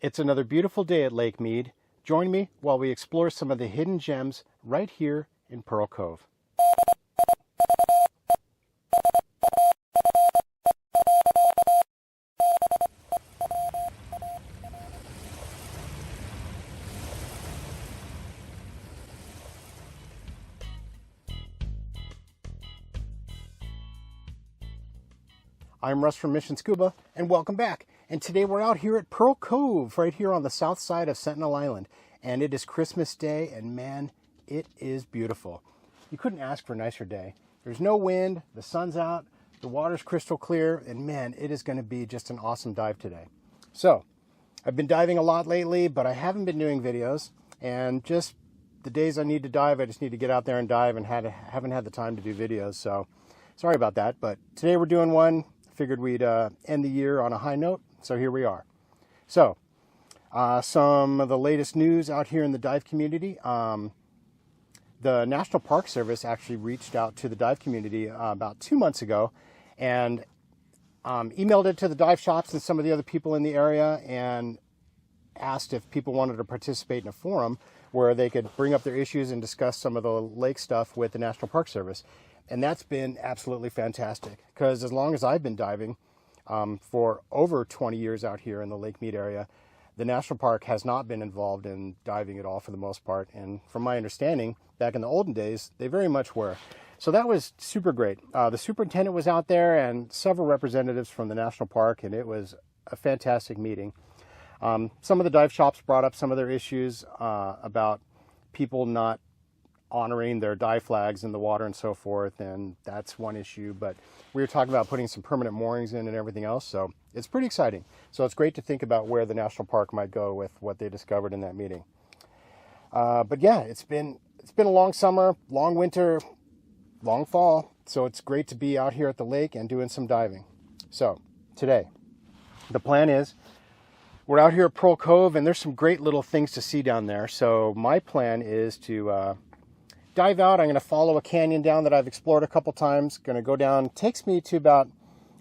It's another beautiful day at Lake Mead. Join me while we explore some of the hidden gems right here in Pearl Cove. I'm Russ from Mission Scuba, and welcome back. And today we're out here at Pearl Cove, right here on the south side of Sentinel Island. And it is Christmas Day, and man, it is beautiful. You couldn't ask for a nicer day. There's no wind, the sun's out, the water's crystal clear, and man, it is going to be just an awesome dive today. So, I've been diving a lot lately, but I haven't been doing videos. And just the days I need to dive, I just need to get out there and dive, and haven't had the time to do videos. So, sorry about that. But today we're doing one. Figured we'd end the year on a high note, so here we are. So, some of the latest news out here in the dive community. The National Park Service actually reached out to the dive community about 2 months ago and emailed it to the dive shops and some of the other people in the area and asked if people wanted to participate in a forum where they could bring up their issues and discuss some of the lake stuff with the National Park Service. And that's been absolutely fantastic, because as long as I've been diving, for over 20 years out here in the Lake Mead area, the National Park has not been involved in diving at all for the most part. And from my understanding, back in the olden days, they very much were. So that was super great. The superintendent was out there and several representatives from the National Park, and it was a fantastic meeting. Some of the dive shops brought up some of their issues about people not honoring their dive flags in the water and so forth, and that's one issue. But we were talking about putting some permanent moorings in and everything else, so it's pretty exciting. So it's great to think about where the national park might go with what they discovered in that meeting. But yeah, it's been a long summer, long winter, long fall, so it's great to be out here at the lake and doing some diving. So today, the plan is we're out here at Pearl Cove, and there's some great little things to see down there. So my plan is to dive out. I'm going to follow a canyon down that I've explored a couple times. Going to go down. Takes me to about,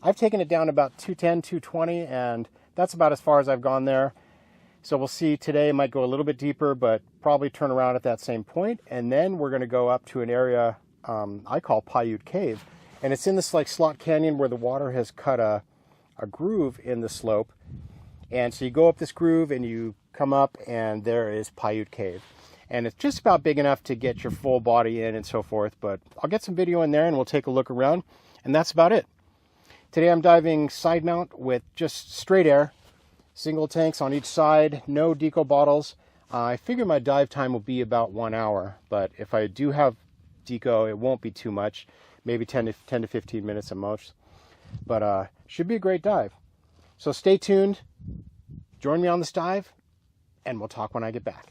I've taken it down about 210, 220, and that's about as far as I've gone there. So we'll see today. It might go a little bit deeper, but probably turn around at that same point. And then we're going to go up to an area I call Paiute Cave. And it's in this like slot canyon where the water has cut a groove in the slope. And so you go up this groove and you come up, and there is Paiute Cave. And it's just about big enough to get your full body in and so forth. But I'll get some video in there and we'll take a look around. And that's about it. Today I'm diving Sidemount with just straight air. Single tanks on each side. No deco bottles. I figure my dive time will be about 1 hour. But if I do have deco, it won't be too much. Maybe 10 to 15 minutes at most. But should be a great dive. So stay tuned. Join me on this dive. And we'll talk when I get back.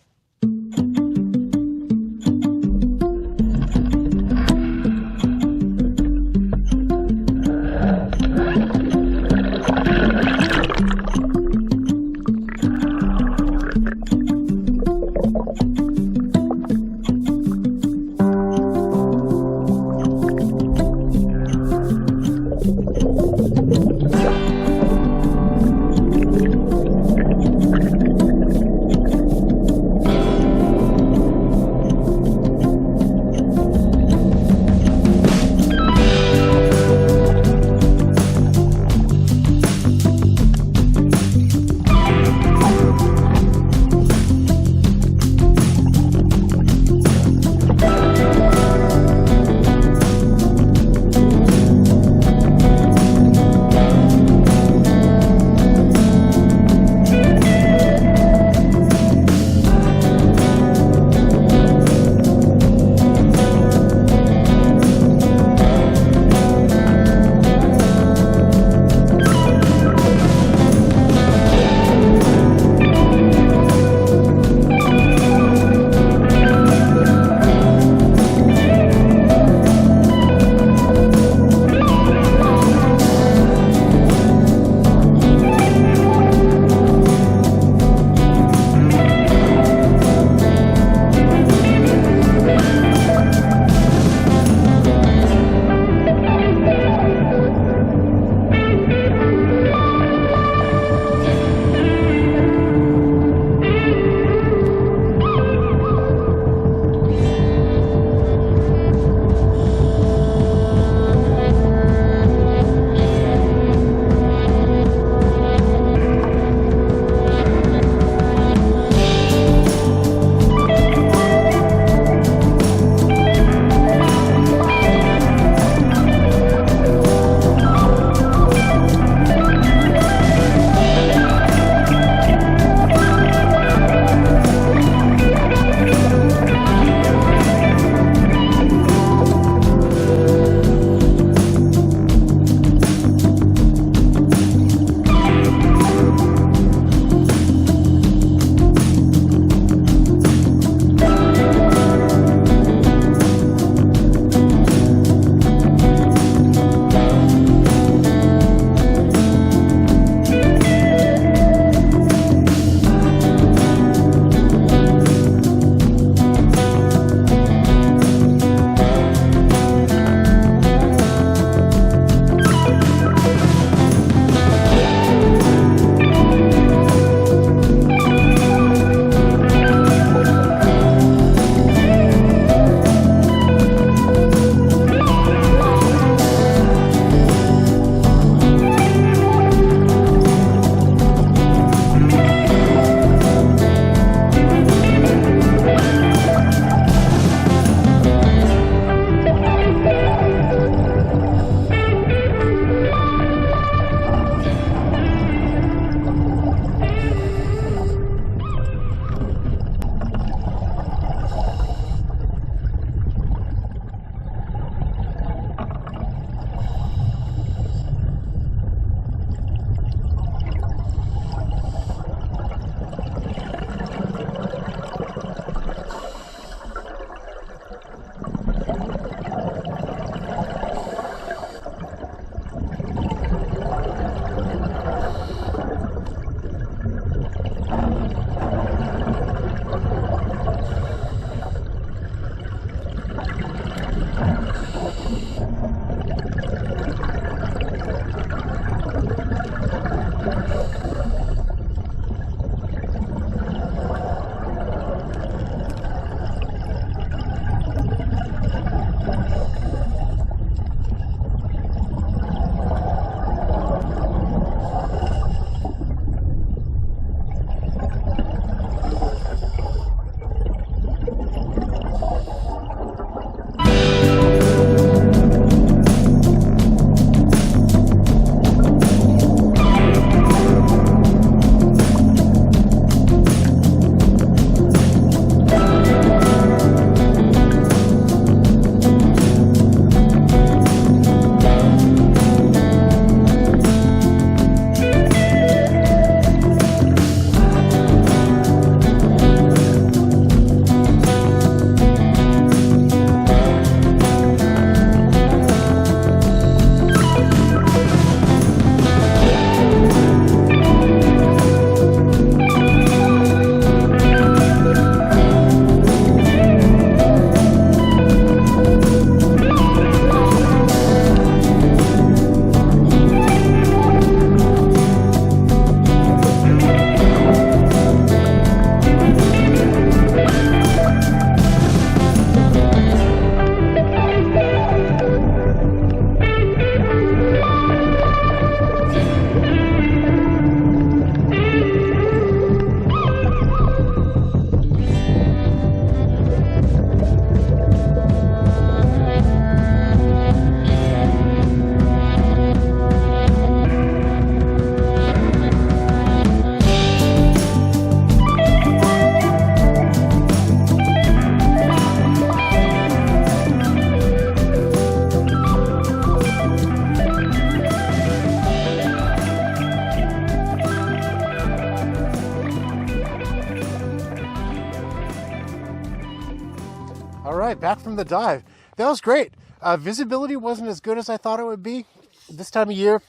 right, back from the dive. That was great. Visibility wasn't as good as I thought it would be. This time of year,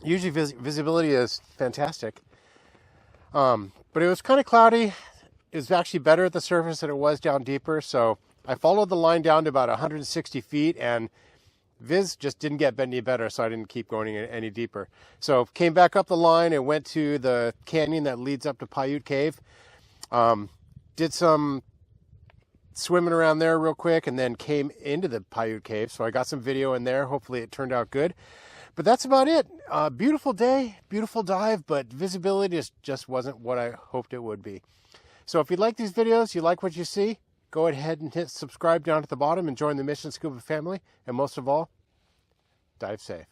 usually visibility is fantastic. But it was kind of cloudy. It was actually better at the surface than it was down deeper. So I followed the line down to about 160 feet, and Viz just didn't get any better, so I didn't keep going any deeper. So came back up the line and went to the canyon that leads up to Paiute Cave. Did some swimming around there real quick, and then came into the Paiute Cave. So I got some video in there. Hopefully it turned out good. But that's about it. Beautiful day, beautiful dive, but visibility just wasn't what I hoped it would be. So if you like these videos, you like what you see, go ahead and hit subscribe down at the bottom and join the Mission Scuba family. And most of all, dive safe.